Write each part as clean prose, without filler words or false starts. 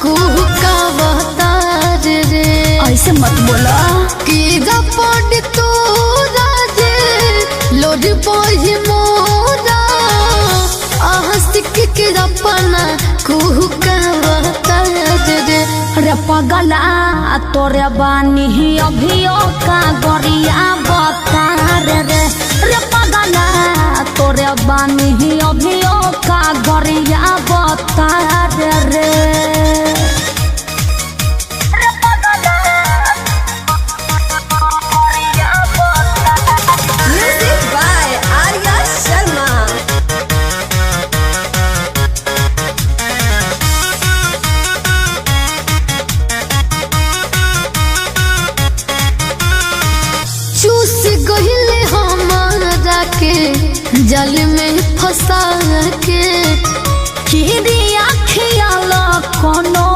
कुहकावतार रे। ऐसे मत बोला कि गपड़ तू राजे लोड पोही मोरा आशिक के अपना कुहकावतार रे। रे पगला तोरे बानी अभियो का गरिया बतार रे। रे पगला तोरे बानी अभियो का गरिया बतार रे। Music by Arya Sharma। चूस गहिले हमारा के जल में फंसा के किरिया खियाल कोनो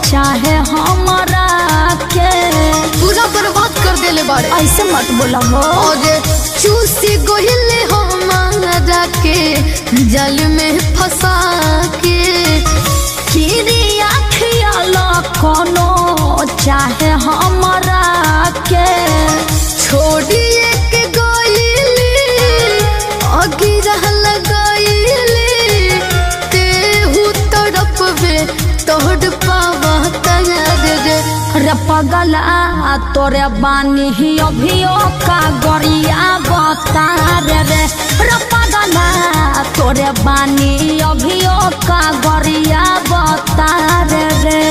चाहे हमारा के पूरा बर्बाद कर देले बारे। ऐसे मत बोला हो। और चूस गहिले हमारा के जल में फंसा के किरिया खियाल कोनो चाहे हमारा के छोड़िए के गईली अगिरह लगईली तेहू तड़प बे तोड़ पावा तैयार रे। रे पगला तोरे बानी अभियो का गरिया बतार रे। रे पगला तोरे बानी अभियो का गरिया बतार रे।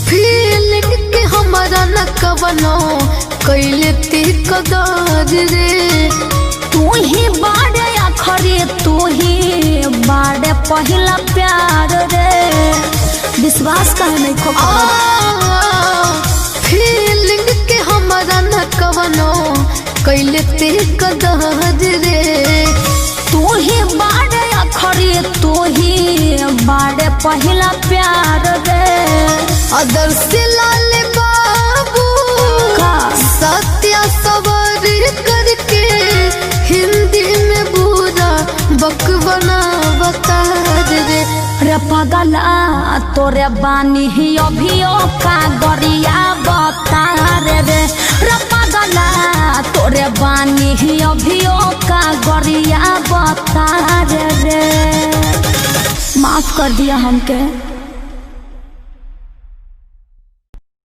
फीलिंग के हमारा न कवनो कैले ती कदर रे। तू ही बाड़े आखरी तू ही बाड़े पहला प्यार रे। विश्वास काहे नहीं खो फीलिंग के हमारा न कवनो कैले ती कदर रे। तू ही बाड़े आखरी तू ही बाड़े पहला प्यार रे। अदर से लाल बाबू का सत्य सवार करके हिंदी में बुरा बकवाना बता रे। रे पगला तोरे बानी अभियो का गरिया बतार रे। रे पगला तोरे बानी अभियो का गरिया बतार रे। माफ कर दिया हमके।